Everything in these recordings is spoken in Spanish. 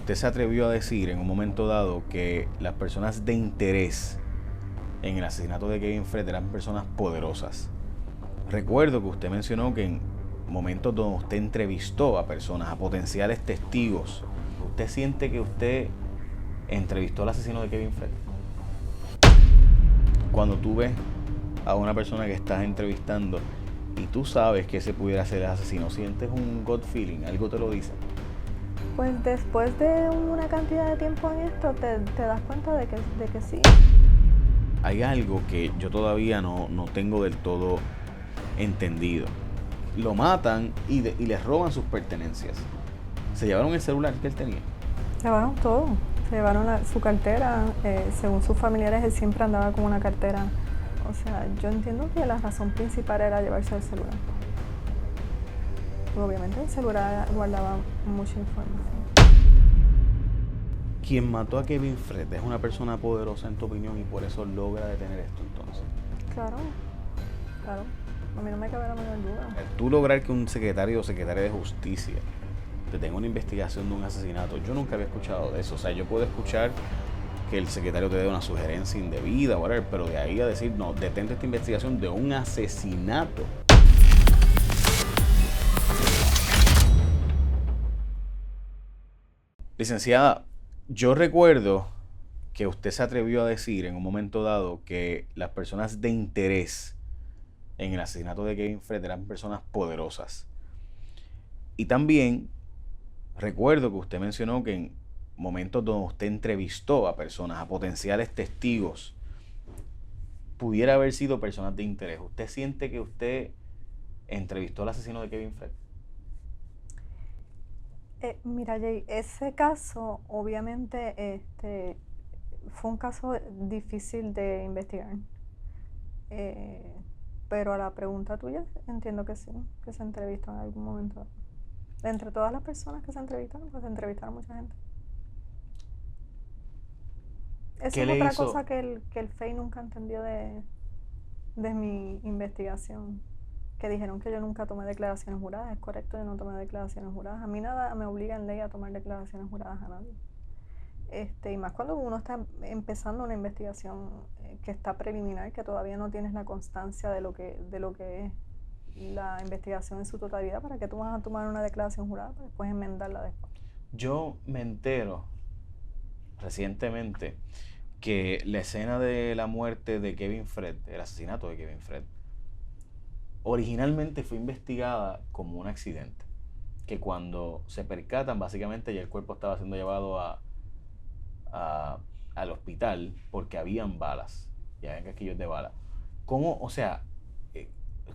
usted se atrevió a decir en un momento dado que las personas de interés en el asesinato de Kevin Fred eran personas poderosas. Recuerdo que usted mencionó que en momentos donde usted entrevistó a personas, a potenciales testigos, ¿usted siente que usted entrevistó al asesino de Kevin Fred? Cuando tú ves a una persona que estás entrevistando y tú sabes que ese pudiera ser el asesino, ¿sientes un gut feeling? ¿Algo te lo dice? Pues después de una cantidad de tiempo en esto, te das cuenta de que sí. Hay algo que yo todavía no tengo del todo entendido. Lo matan y les roban sus pertenencias. Se llevaron el celular que él tenía. Se llevaron todo. Se llevaron su cartera. Según sus familiares, él siempre andaba con una cartera. O sea, yo entiendo que la razón principal era llevarse el celular. Y obviamente el celular guardaba mucha información. Quien mató a Kevin Fred es una persona poderosa en tu opinión y por eso logra detener esto entonces. Claro. A mí no me cabe la menor duda. Tú lograr que un secretario o secretaria de justicia te tenga una investigación de un asesinato, yo nunca había escuchado de eso. O sea, yo puedo escuchar que el secretario te dé una sugerencia indebida, whatever, pero de ahí a decir, no, detente esta investigación de un asesinato. Licenciada, yo recuerdo que usted se atrevió a decir en un momento dado que las personas de interés en el asesinato de Kevin Fred eran personas poderosas. Y también recuerdo que usted mencionó que en momentos donde usted entrevistó a personas, a potenciales testigos, pudiera haber sido personas de interés. ¿Usted siente que usted entrevistó al asesino de Kevin Fred? Mira, Jay, ese caso obviamente fue un caso difícil de investigar. Pero a la pregunta tuya, entiendo que sí, que se entrevistó en algún momento. Entre todas las personas que se entrevistaron, pues se entrevistaron mucha gente. Esa es otra cosa que el FEI nunca entendió de mi investigación. Que dijeron que yo nunca tomé declaraciones juradas. Es correcto, yo no tomé declaraciones juradas. A mí nada me obliga en ley a tomar declaraciones juradas a nadie. Y más cuando uno está empezando una investigación que está preliminar, que todavía no tienes la constancia de lo que es la investigación en su totalidad, para que tú vas a tomar una declaración jurada para después enmendarla después. Yo me entero recientemente que la escena de la muerte de Kevin Fred, el asesinato de Kevin Fred, originalmente fue investigada como un accidente. Que cuando se percatan, básicamente ya el cuerpo estaba siendo llevado al hospital porque habían balas, ya habían casquillos de bala. ¿Cómo? O sea,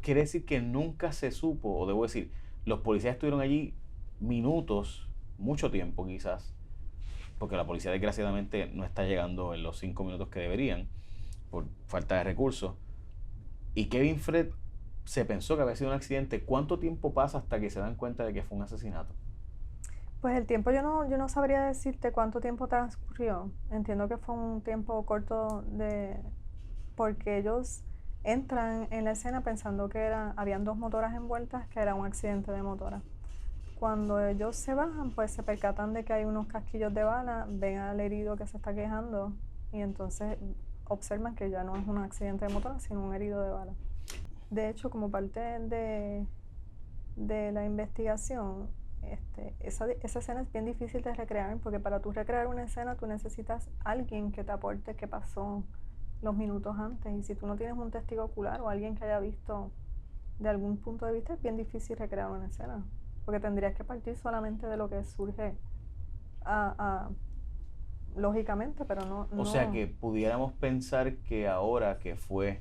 quiere decir que nunca se supo, o debo decir, los policías estuvieron allí minutos, mucho tiempo quizás, porque la policía desgraciadamente no está llegando en los 5 minutos que deberían, por falta de recursos. Y Kevin Fred se pensó que había sido un accidente. ¿Cuánto tiempo pasa hasta que se dan cuenta de que fue un asesinato? Pues el tiempo yo no sabría decirte cuánto tiempo transcurrió. Entiendo que fue un tiempo corto porque ellos entran en la escena pensando que habían 2 motoras envueltas, que era un accidente de motora. Cuando ellos se bajan, pues se percatan de que hay unos casquillos de bala, ven al herido que se está quejando y entonces observan que ya no es un accidente de motora, sino un herido de bala. De hecho, como parte de la investigación, esa escena es bien difícil de recrear, porque para tú recrear una escena tú necesitas alguien que te aporte qué pasó los minutos antes, y si tú no tienes un testigo ocular o alguien que haya visto de algún punto de vista, es bien difícil recrear una escena, porque tendrías que partir solamente de lo que surge lógicamente, pero no. O sea que pudiéramos pensar que ahora que fue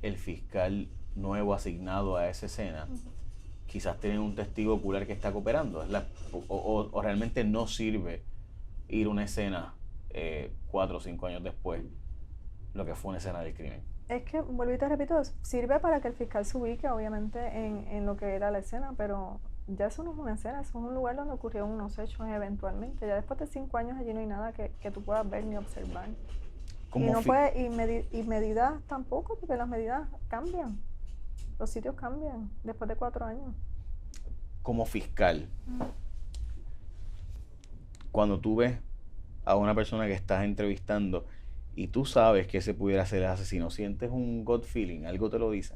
el fiscal nuevo asignado a esa escena, quizás tienen un testigo ocular que está cooperando, o realmente no sirve ir a una escena 4 o 5 años después, lo que fue una escena del crimen. Es que, vuelvo y te repito, sirve para que el fiscal se ubique obviamente en lo que era la escena, pero ya eso no es una escena, eso es un lugar donde ocurrieron unos hechos eventualmente. Ya después de 5 años allí no hay nada que tú puedas ver ni observar. Y medidas tampoco, porque las medidas cambian, los sitios cambian después de 4 años. Como fiscal, cuando tú ves a una persona que estás entrevistando y tú sabes que ese pudiera ser el asesino, sientes un gut feeling, algo te lo dice.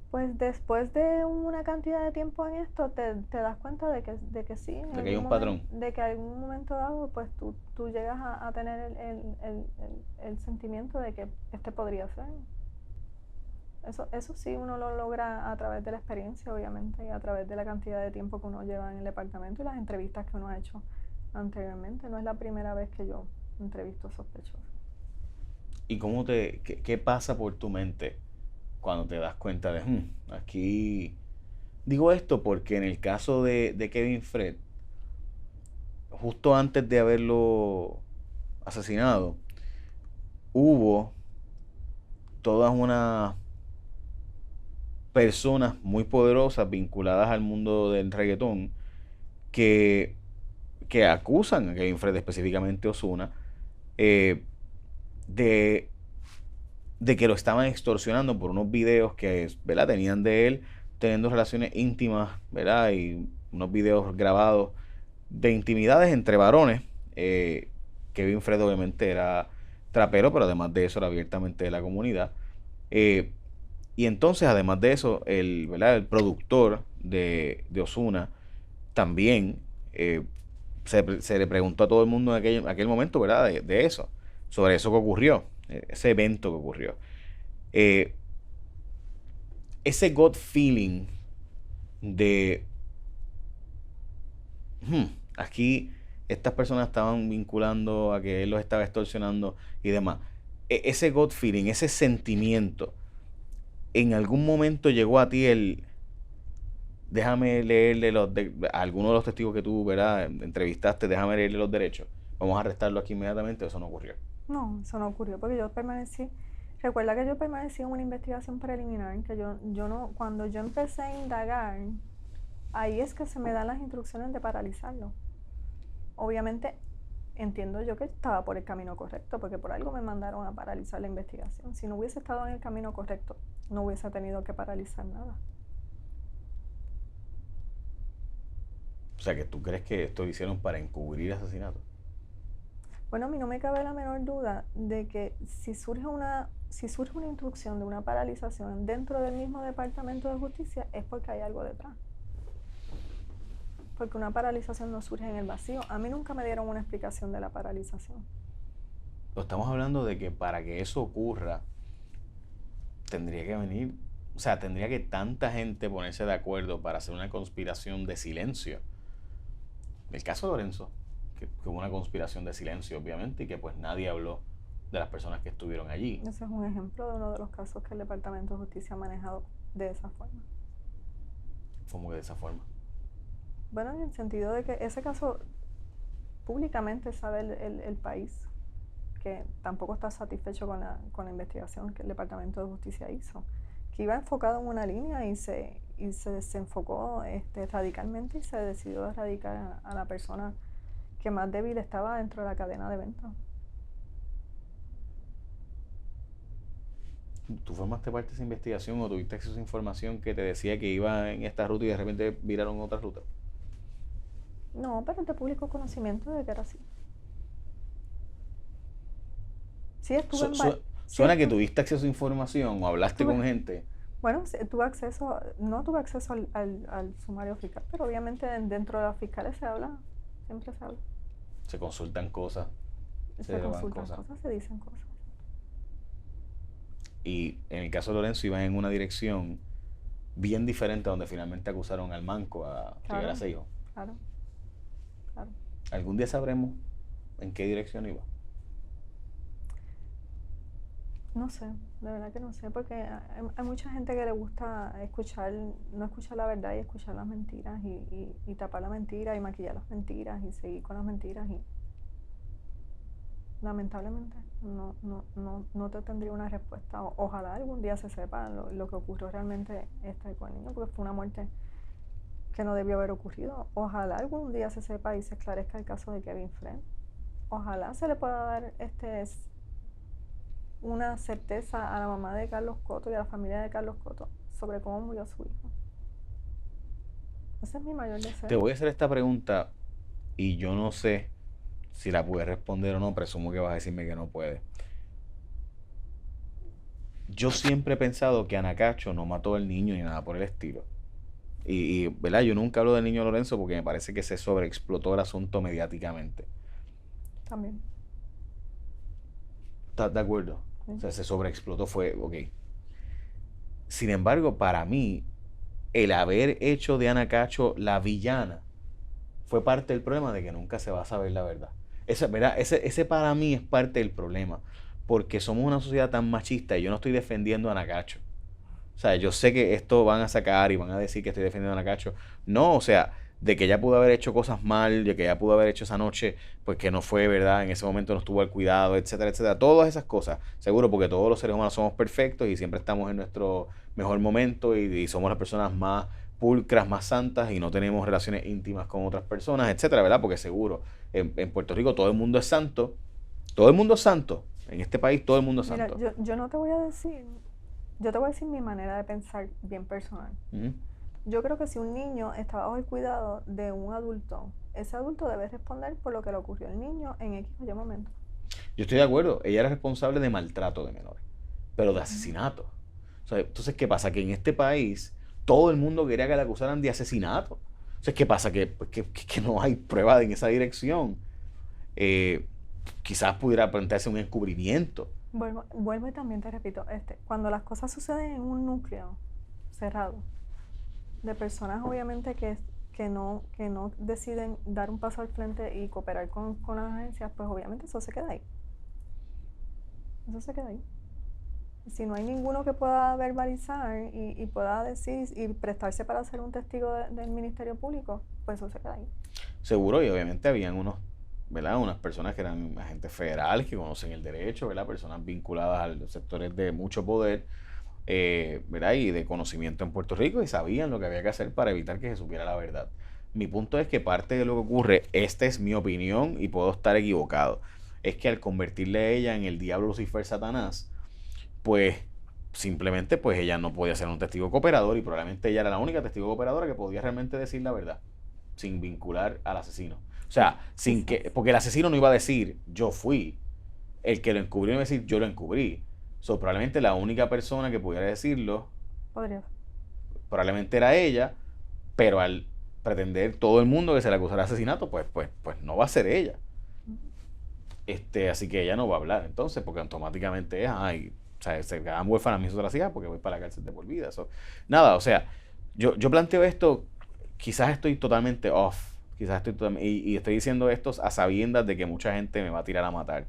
Pues después de una cantidad de tiempo en esto, te das cuenta de que sí, De que hay un patrón. de que en algún momento dado, pues tú llegas a tener el sentimiento de que este podría ser. Eso sí uno lo logra a través de la experiencia, obviamente, y a través de la cantidad de tiempo que uno lleva en el departamento y las entrevistas que uno ha hecho anteriormente. No es la primera vez que yo entrevisto sospechosos. ¿Y qué pasa por tu mente cuando te das cuenta de, aquí... Digo esto porque en el caso de Kevin Fred, justo antes de haberlo asesinado, hubo todas unas personas muy poderosas vinculadas al mundo del reggaetón que, que acusan a Kevin Fred, específicamente Ozuna, eh, de, de que lo estaban extorsionando por unos videos que, ¿verdad?, tenían de él teniendo relaciones íntimas, ¿verdad? Y unos videos grabados de intimidades entre varones. Kevin Fred obviamente era trapero, pero además de eso era abiertamente de la comunidad. Eh, y entonces, además de eso, ¿verdad?, el productor de Ozuna también se le preguntó a todo el mundo en aquel momento, ¿verdad?, de eso, sobre eso que ocurrió, ese evento que ocurrió. Eh, ese gut feeling de, hmm, aquí estas personas estaban vinculando a que él los estaba extorsionando y demás. Ese gut feeling, ese sentimiento, en algún momento llegó a ti déjame leerle a alguno de los testigos que tú, ¿verdad?, entrevistaste, déjame leerle los derechos. Vamos a arrestarlo aquí inmediatamente. Eso no ocurrió. No, eso no ocurrió porque yo permanecí. Recuerda que yo permanecí en una investigación preliminar, que yo no, cuando yo empecé a indagar, ahí es que se me dan las instrucciones de paralizarlo. Obviamente entiendo yo que estaba por el camino correcto, porque por algo me mandaron a paralizar la investigación. Si no hubiese estado en el camino correcto, no hubiese tenido que paralizar nada. O sea, que tú crees que esto lo hicieron para encubrir asesinato. Bueno, a mí no me cabe la menor duda de que si surge una instrucción de una paralización dentro del mismo Departamento de Justicia, es porque hay algo detrás. Porque una paralización no surge en el vacío. A mí nunca me dieron una explicación de la paralización. Estamos hablando de que para que eso ocurra, tendría que venir, o sea, tendría que tanta gente ponerse de acuerdo para hacer una conspiración de silencio. El caso de Lorenzo, que hubo una conspiración de silencio, obviamente, y que pues nadie habló de las personas que estuvieron allí. Ese es un ejemplo de uno de los casos que el Departamento de Justicia ha manejado de esa forma. ¿Cómo que de esa forma? Bueno, en el sentido de que ese caso públicamente sabe el país que tampoco está satisfecho con la investigación que el Departamento de Justicia hizo, que iba enfocado en una línea y se desenfocó radicalmente y se decidió erradicar a la persona que más débil estaba dentro de la cadena de venta. ¿Tú formaste parte de esa investigación o tuviste acceso a información que te decía que iba en esta ruta y de repente viraron otra ruta? No, pero es de público conocimiento de que era así. Sí estuve en sí Suena que tuviste acceso a información o hablaste estuve, con gente. bueno, tuve acceso, no tuve acceso al sumario fiscal, pero obviamente dentro de los fiscales se habla, siempre se habla. Se consultan cosas, se Se graban consultan cosas. cosas, se dicen cosas. Y en el caso de Lorenzo iban en una dirección bien diferente a donde finalmente acusaron al manco, a Figueroa Seijo. Claro, claro. ¿Algún día sabremos en qué dirección iba? No sé, de verdad que no sé, porque hay mucha gente que le gusta no escuchar la verdad y escuchar las mentiras y tapar la mentira y maquillar las mentiras y seguir con las mentiras y lamentablemente no te tendría una respuesta. Ojalá algún día se sepa lo que ocurrió realmente con el niño, porque fue una muerte que no debió haber ocurrido. Ojalá algún día se sepa y se esclarezca el caso de Kevin Fred. Ojalá se le pueda dar una certeza a la mamá de Carlos Coto y a la familia de Carlos Coto sobre cómo murió su hijo. Ese es mi mayor deseo. Te voy a hacer esta pregunta y yo no sé si la pude responder o no, presumo que vas a decirme que no puede. Yo siempre he pensado que Anacacho no mató al niño ni nada por el estilo. ¿Verdad? Yo nunca hablo del niño Lorenzo porque me parece que se sobreexplotó el asunto mediáticamente. También. ¿Estás de acuerdo? O Sí. sea, se sobreexplotó, fue, ok. Sin embargo, para mí, el haber hecho de Anacacho la villana fue parte del problema de que nunca se va a saber la verdad. ¿Verdad? Ese para mí es parte del problema. Porque somos una sociedad tan machista y yo no estoy defendiendo a Anacacho. O sea, yo sé que esto van a sacar y van a decir que estoy defendiendo a Anacacho. No, o sea, de que ella pudo haber hecho cosas mal, de que ella pudo haber hecho esa noche, pues que no fue, ¿verdad? En ese momento no estuvo al cuidado, etcétera, etcétera. Todas esas cosas. Seguro, porque todos los seres humanos somos perfectos y siempre estamos en nuestro mejor momento y somos las personas más pulcras, más santas y no tenemos relaciones íntimas con otras personas, etcétera, ¿verdad? Porque seguro, en Puerto Rico todo el mundo es santo. Todo el mundo es santo. En este país todo el mundo es Mira, santo. yo no te voy a decir, yo te voy a decir mi manera de pensar bien personal. Ujú. Yo creo que si un niño está bajo el cuidado de un adulto, ese adulto debe responder por lo que le ocurrió al niño en X o Y momento. Yo estoy de acuerdo, ella era responsable de maltrato de menores, pero de Ujú. asesinato. O sea, entonces, ¿qué pasa? Que en este país todo el mundo quería que la acusaran de asesinato. Entonces, ¿qué pasa? Que no hay prueba en esa dirección. Eh, Quizás pudiera plantearse un encubrimiento. Vuelvo y también te repito, cuando las cosas suceden en un núcleo cerrado, de personas obviamente que no deciden dar un paso al frente y cooperar con las agencias, pues obviamente eso se queda ahí. Eso se queda ahí. Si no hay ninguno que pueda verbalizar y pueda decir y prestarse para ser un testigo del Ministerio Público, pues eso se queda ahí. Seguro, y obviamente habían unos, ¿verdad? Unas personas que eran agentes federales que conocen el derecho, ¿verdad? Personas vinculadas a los sectores de mucho poder, ¿verdad? Y de conocimiento en Puerto Rico y sabían lo que había que hacer para evitar que se supiera la verdad. Mi punto es que parte de lo que ocurre, esta es mi opinión y puedo estar equivocado, es que al convertirle a ella en el diablo Lucifer Satanás, pues simplemente pues ella no podía ser un testigo cooperador y probablemente ella era la única testigo cooperadora que podía realmente decir la verdad sin vincular al asesino. O sea, sin Quizás. que, porque el asesino no iba a decir yo fui, el que lo encubrió iba a decir yo lo encubrí. So, probablemente la única persona que pudiera decirlo Podría ser. probablemente era ella, pero al pretender todo el mundo que se le acusara de asesinato, pues no va a ser ella. Así que ella no va a hablar entonces, porque automáticamente es, ay, o sea, se quedan huérfanas mis otras hijas porque voy para la cárcel de por vida. So, nada, o sea, yo planteo esto, quizás estoy totalmente off, quizás estoy totalmente, y estoy diciendo esto a sabiendas de que mucha gente me va a tirar a matar,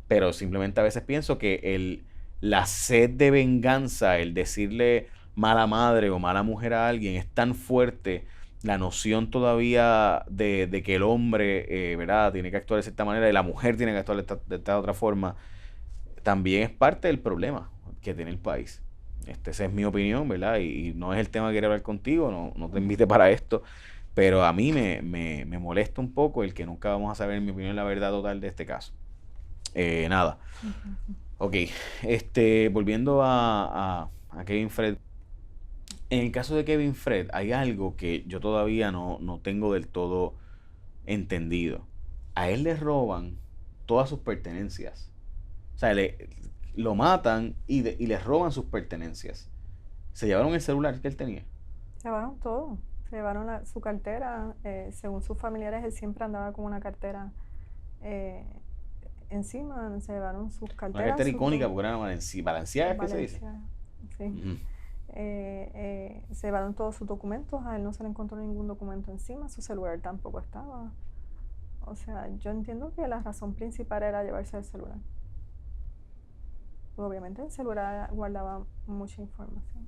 pero simplemente a veces pienso que la sed de venganza, el decirle mala madre o mala mujer a alguien es tan fuerte, la noción todavía de que el hombre, ¿verdad?, tiene que actuar de cierta manera y la mujer tiene que actuar de esta otra forma, también es parte del problema que tiene el país. Esa es mi opinión, ¿verdad? Y no es el tema que quería hablar contigo, no te invite para esto, pero a mí me molesta un poco el que nunca vamos a saber, en mi opinión, la verdad total de este caso. Nada. Ujú. Ok, volviendo a Kevin Fred. En el caso de Kevin Fred, hay algo que yo todavía no tengo del todo entendido. A él le roban todas sus pertenencias. O sea, lo matan y le roban sus pertenencias. Se llevaron el celular que él tenía. Se llevaron todo. Se llevaron su cartera. Según sus familiares, él siempre andaba con una cartera eh, encima. Se llevaron sus Una carteras, cartera sus icónica porque era Balenciaga, ¿es que se dice? Valencia. Sí. Ujú. Se llevaron todos sus documentos. A él no se le encontró ningún documento encima. Su celular tampoco estaba. O sea, yo entiendo que la razón principal era llevarse el celular. Obviamente el celular guardaba mucha información.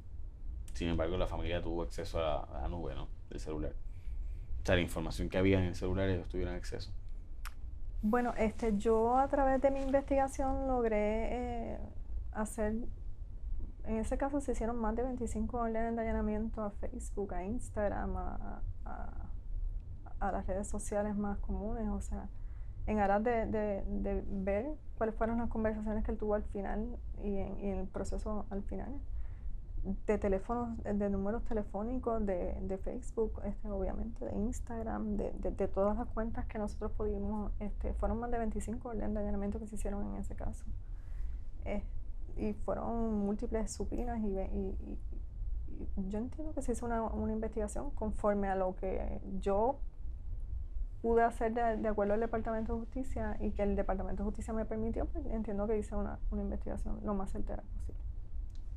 Sin embargo, la familia tuvo acceso a la nube, ¿no? Del celular. O sea, la información que había en el celular ellos tuvieron acceso. Bueno, yo a través de mi investigación logré hacer, en ese caso se hicieron más de 25 órdenes de allanamiento a Facebook, a Instagram, a las redes sociales más comunes, o sea, en aras de ver cuáles fueron las conversaciones que él tuvo al final y en el proceso al final. de teléfonos, de números telefónicos, de Facebook, obviamente, de Instagram, de todas las cuentas que nosotros pudimos, fueron más de 25 órdenes de allanamiento que se hicieron en ese caso. Y fueron múltiples supinas y yo entiendo que se hizo una investigación conforme a lo que yo pude hacer de acuerdo al Departamento de Justicia y que el Departamento de Justicia me permitió, pues entiendo que hice una investigación lo más certera posible.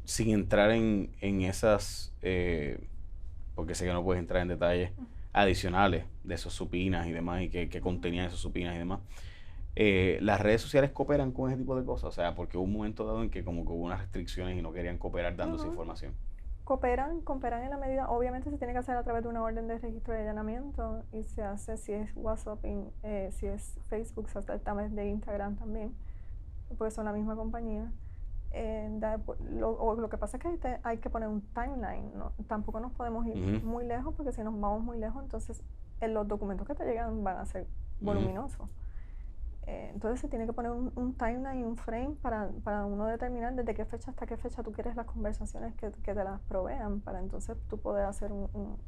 Sin entrar en esas, porque sé que no puedes entrar en detalles adicionales de esos supinas y demás, y que contenían esos supinas y demás. Las redes sociales cooperan con ese tipo de cosas, o sea, porque hubo un momento dado en que como que hubo unas restricciones y no querían cooperar dando esa información. Cooperan en la medida, obviamente se tiene que hacer a través de una orden de registro de allanamiento y se hace si es WhatsApp, si es Facebook, se hace a través de Instagram también, porque son la misma compañía. Lo que pasa es que hay que poner un timeline, ¿no? Tampoco nos podemos ir muy lejos, porque si nos vamos muy lejos, entonces los documentos que te llegan van a ser voluminosos. Entonces se tiene que poner un timeline y un frame para uno determinar desde qué fecha hasta qué fecha tú quieres las conversaciones que te las provean, para entonces tú poder hacer un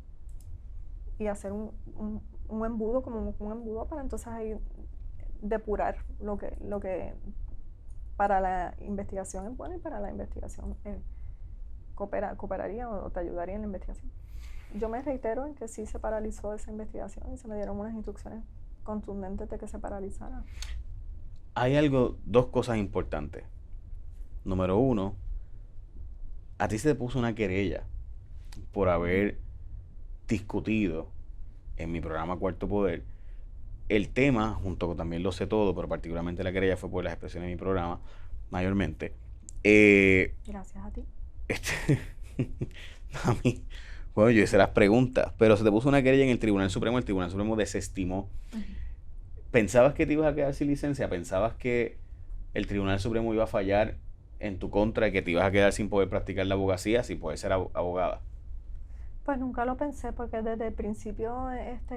embudo, como un embudo, para entonces ahí depurar lo que para la investigación es bueno y para la investigación cooperaría o te ayudaría en la investigación. Yo me reitero en que sí se paralizó esa investigación y se me dieron unas instrucciones contundentes de que se paralizara. Hay dos cosas importantes. Número uno, a ti se te puso una querella por haber discutido en mi programa Cuarto Poder el tema, junto con También Lo Sé Todo, pero particularmente la querella fue por las expresiones de mi programa, mayormente. Gracias a ti. A mí, bueno, yo hice las preguntas, pero se te puso una querella en el Tribunal Supremo desestimó. ¿Pensabas que te ibas a quedar sin licencia? ¿Pensabas que el Tribunal Supremo iba a fallar en tu contra y que te ibas a quedar sin poder practicar la abogacía, sin poder ser abogada? Pues nunca lo pensé, porque desde el principio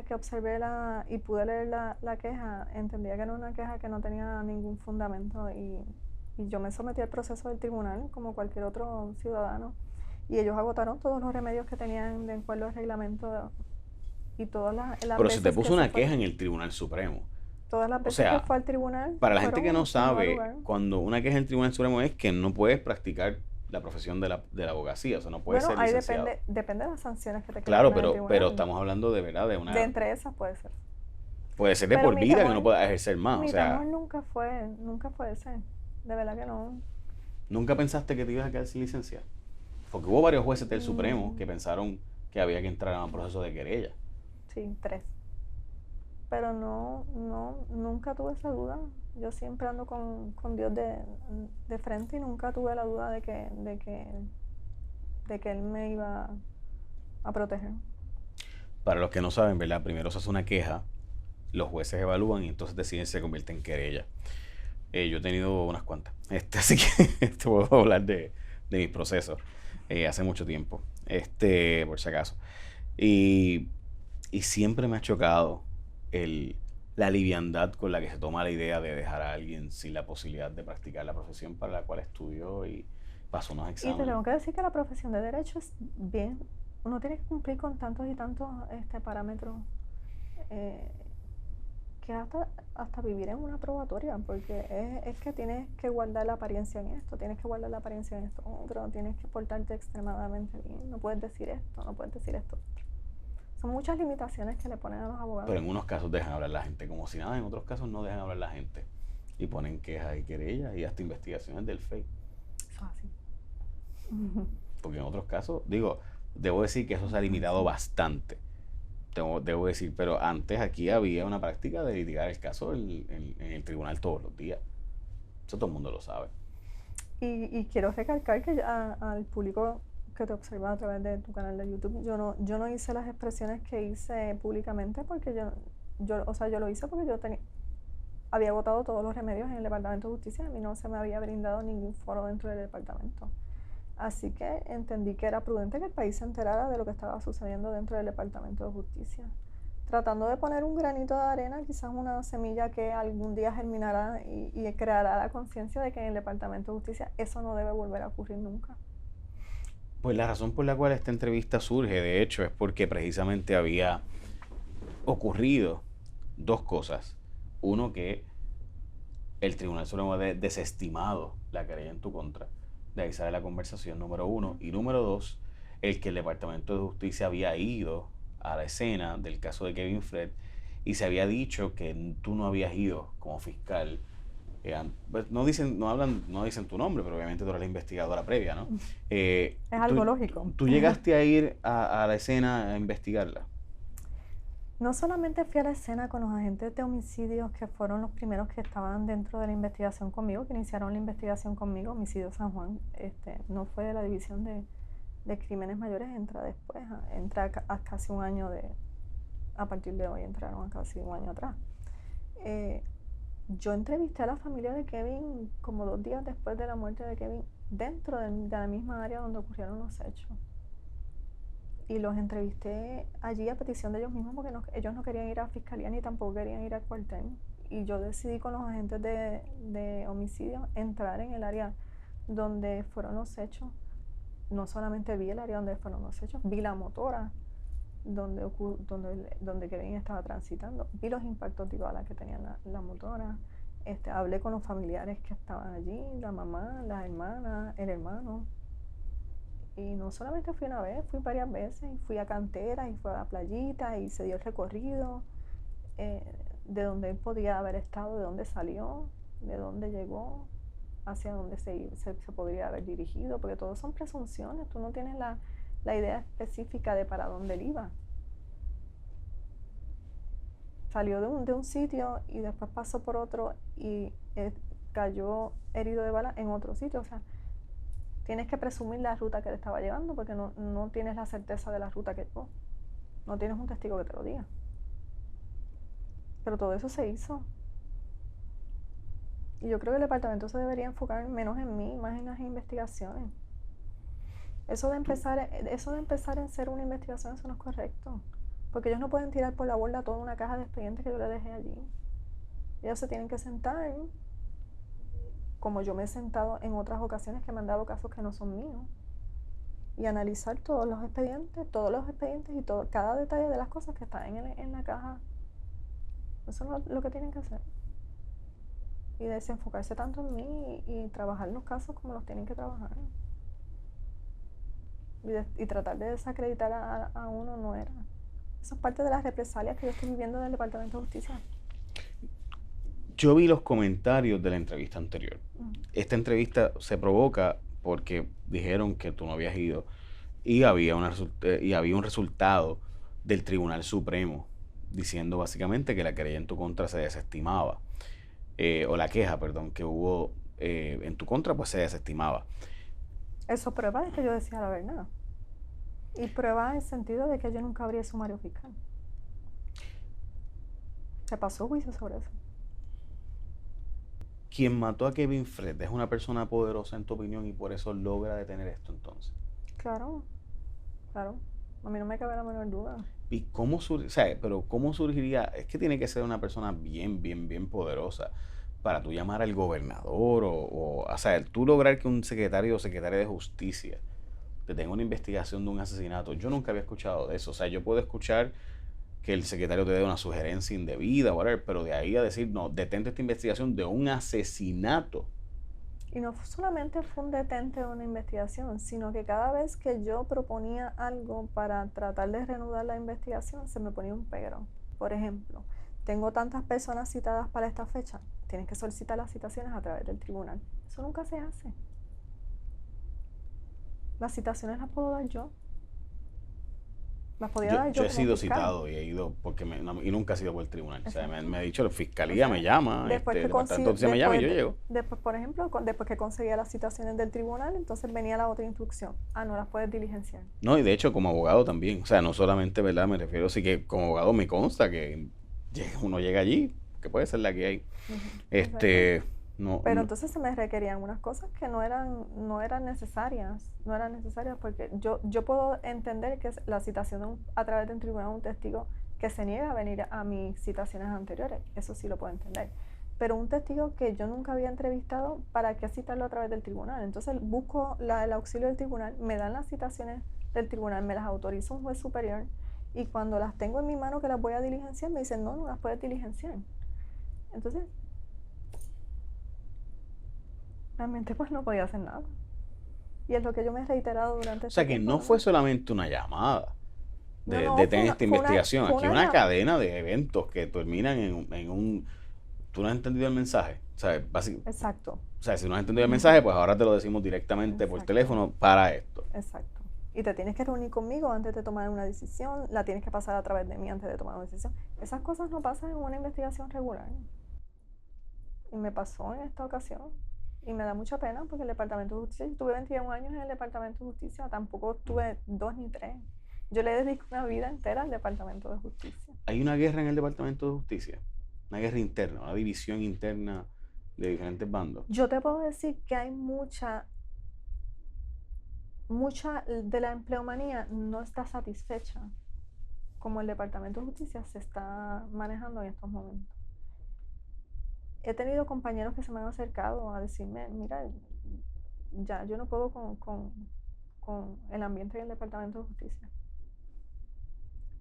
que observé y pude leer la queja, entendía que era una queja que no tenía ningún fundamento y yo me sometí al proceso del tribunal como cualquier otro ciudadano, y ellos agotaron todos los remedios que tenían de acuerdo al reglamento y todas las Pero se te veces puso que una queja en el Tribunal Supremo. todas las O veces sea, que fue al tribunal, para la gente que no fueron sin sabe, lugar. cuando una queja en el Tribunal Supremo es que no puedes practicar la profesión de la abogacía, o sea, no puedes Bueno, ser ahí licenciado. depende de las sanciones que te quieran Claro, poner en el tribunal. pero estamos hablando de verdad de una... De entre esas puede ser. Puede ser de Pero por mi vida temor, que no puedas ejercer más, mi o sea... temor nunca fue ese. De verdad que no. ¿Nunca pensaste que te ibas a quedar sin licencia? Porque hubo varios jueces del Supremo que pensaron que había que entrar a un proceso de querella. Sí, 3. Pero nunca tuve esa duda. Yo siempre ando con Dios de frente y nunca tuve la duda de que Él me iba a proteger. Para los que no saben, ¿verdad? Primero se hace una queja, los jueces evalúan y entonces deciden si se convierte en querella. Yo he tenido unas cuantas, así que te puedo hablar de mis procesos hace mucho tiempo, por si acaso. Y siempre me ha chocado la liviandad con la que se toma la idea de dejar a alguien sin la posibilidad de practicar la profesión para la cual estudió y pasó unos Y exámenes. te tengo que decir que la profesión de Derecho es bien. Uno tiene que cumplir con tantos y tantos parámetros que hasta vivir en una probatoria, porque es que tienes que guardar la apariencia en esto, tienes que guardar la apariencia en esto otro, tienes que portarte extremadamente bien, no puedes decir esto, no puedes decir esto otro. Son muchas limitaciones que le ponen a los abogados. Pero en unos casos dejan hablar la gente como si nada, en otros casos no dejan hablar la gente y ponen quejas y querellas y hasta investigaciones del FEI. Eso es así. Porque en otros casos, debo decir que eso se ha limitado bastante. Debo decir, pero antes aquí había una práctica de litigar el caso en el tribunal todos los días. Eso todo el mundo lo sabe. Y quiero recalcar que al público que te observa a través de tu canal de YouTube, yo no hice las expresiones que hice públicamente porque yo lo hice porque yo había agotado todos los remedios en el Departamento de Justicia, a mí no se me había brindado ningún foro dentro del departamento. Así que entendí que era prudente que el país se enterara de lo que estaba sucediendo dentro del Departamento de Justicia, tratando de poner un granito de arena, quizás una semilla que algún día germinará y creará la conciencia de que en el Departamento de Justicia eso no debe volver a ocurrir nunca. Pues la razón por la cual esta entrevista surge, de hecho, es porque precisamente había ocurrido dos cosas. Uno, que el Tribunal Supremo ha desestimado la querella en tu contra. De ahí sale la conversación, número uno. Y número dos, el que el Departamento de Justicia había ido a la escena del caso de Kevin Fred y se había dicho que tú no habías ido como fiscal. Pues no dicen, no hablan, no dicen tu nombre, pero obviamente tú eres la investigadora previa, ¿no? Es algo lógico. ¿Tú llegaste a ir a la escena a investigarla? No solamente fui a la escena con los agentes de homicidios que fueron los primeros que estaban dentro de la investigación conmigo, que iniciaron la investigación conmigo, Homicidio San Juan, no fue de la división de crímenes mayores, entra después, entra a casi un año a partir de hoy, entraron a casi un año atrás. Yo entrevisté a la familia de Kevin como 2 días después de la muerte de Kevin, dentro de la misma área donde ocurrieron los hechos. Y los entrevisté allí a petición de ellos mismos porque ellos no querían ir a fiscalía ni tampoco querían ir al cuartel. Y yo decidí con los agentes de homicidio entrar en el área donde fueron los hechos. No solamente vi el área donde fueron los hechos, vi la motora donde Kevin estaba transitando, vi los impactos de bala que tenía la motora, hablé con los familiares que estaban allí, la mamá, las hermanas, el hermano. Y no solamente fui una vez, fui varias veces, y fui a Cantera, y fui a la playita, y se dio el recorrido de donde él podía haber estado, de dónde salió, de dónde llegó, hacia dónde se podría haber dirigido, porque todo son presunciones, tú no tienes la idea específica de para dónde él iba. Salió de un sitio y después pasó por otro y cayó herido de bala en otro sitio, o sea, tienes que presumir la ruta que él estaba llevando porque no tienes la certeza de la ruta que llevó. No tienes un testigo que te lo diga. Pero todo eso se hizo. Y yo creo que el departamento se debería enfocar menos en mí, más en las investigaciones. Eso de empezar en ser una investigación, eso no es correcto. Porque ellos no pueden tirar por la borda toda una caja de expedientes que yo les dejé allí. Ellos se tienen que sentar, como yo me he sentado en otras ocasiones que me han dado casos que no son míos, y analizar todos los expedientes y cada detalle de las cosas que están en la caja. Eso es lo que tienen que hacer. Y desenfocarse tanto en mí y trabajar los casos como los tienen que trabajar. Y tratar de desacreditar a uno no era. Eso es parte de las represalias que yo estoy viviendo del Departamento de Justicia. Yo vi los comentarios de la entrevista anterior. Esta entrevista se provoca porque dijeron que tú no habías ido y había un resultado del Tribunal Supremo diciendo básicamente que la querella en tu contra se desestimaba, o la queja, perdón, que hubo en tu contra, pues se desestimaba. Eso prueba de que yo decía la verdad. Y prueba en el sentido de que yo nunca abrí el sumario fiscal. Se pasó juicio sobre eso. Quien mató a Kevin Fred es una persona poderosa en tu opinión y por eso logra detener esto entonces. Claro. A mí no me cabe la menor duda. ¿Y cómo surgiría? Es que tiene que ser una persona bien poderosa para tú llamar al gobernador o sea, tú lograr que un secretario o secretaria de justicia te tenga una investigación de un asesinato. Yo nunca había escuchado de eso. O sea, yo puedo escuchar que el secretario te dé una sugerencia indebida, whatever, pero de ahí a decir, no, detente esta investigación de un asesinato. Y no solamente fue un detente de una investigación, sino que cada vez que yo proponía algo para tratar de reanudar la investigación, se me ponía un pero. Por ejemplo, tengo tantas personas citadas para esta fecha, tienes que solicitar las citaciones a través del tribunal. Eso nunca se hace. Las citaciones las puedo dar yo. Las podía dar yo. Yo he sido fiscal. Citado y he ido y nunca he sido por el tribunal. O sea, me ha dicho la fiscalía, me llama, el departamento de justicia me llama y yo llego. Después, por ejemplo, después que conseguía las citaciones del tribunal, entonces venía la otra instrucción. No las puedes diligenciar. No, y de hecho como abogado también. O sea, no solamente, ¿verdad? Me refiero, sí que como abogado me consta que uno llega allí, que puede ser la que hay. No, pero entonces se me requerían unas cosas que no eran necesarias porque yo puedo entender que la citación a través de un tribunal, un testigo que se niega a venir a mis citaciones anteriores, eso sí lo puedo entender, pero un testigo que yo nunca había entrevistado, ¿para qué citarlo a través del tribunal? Entonces busco el auxilio del tribunal, me dan las citaciones del tribunal, me las autoriza un juez superior, y cuando las tengo en mi mano que las voy a diligenciar, me dicen, no las puedes diligenciar. Entonces, realmente pues no podía hacer nada. Y es lo que yo me he reiterado durante O sea, este que tiempo, no fue solamente una llamada de No, tener esta investigación. Aquí fue una una cadena de eventos que terminan en un... ¿Tú no has entendido el mensaje? O sea, Exacto, o sea, si no has entendido el mensaje, pues ahora te lo decimos directamente por exacto, teléfono para esto. exacto. Y te tienes que reunir conmigo antes de tomar una decisión, la tienes que pasar a través de mí antes de tomar una decisión. Esas cosas no pasan en una investigación regular. Y me pasó en esta ocasión. Y me da mucha pena porque el Departamento de Justicia, yo tuve 21 años en el Departamento de Justicia, tampoco tuve 2 ni 3. Yo le dediqué una vida entera al Departamento de Justicia. Hay una guerra en el Departamento de Justicia, una guerra interna, una división interna de diferentes bandos. Yo te puedo decir que hay mucha de la empleomanía no está satisfecha como el Departamento de Justicia se está manejando en estos momentos. He tenido compañeros que se me han acercado a decirme, mira, ya yo no puedo con el ambiente en el Departamento de Justicia.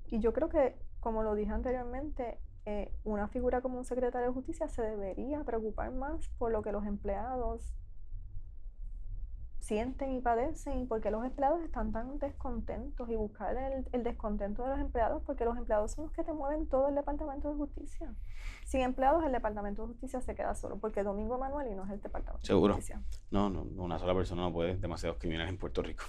Y yo creo que, como lo dije anteriormente, una figura como un secretario de Justicia se debería preocupar más por lo que los empleados sienten y padecen y porque los empleados están tan descontentos y buscar el descontento de los empleados, porque los empleados son los que te mueven todo el Departamento de Justicia. Sin empleados el Departamento de Justicia se queda solo, porque Domingo Emanueli no es el Departamento Seguro. de Justicia. No, una sola persona no puede, demasiados criminales en Puerto Rico.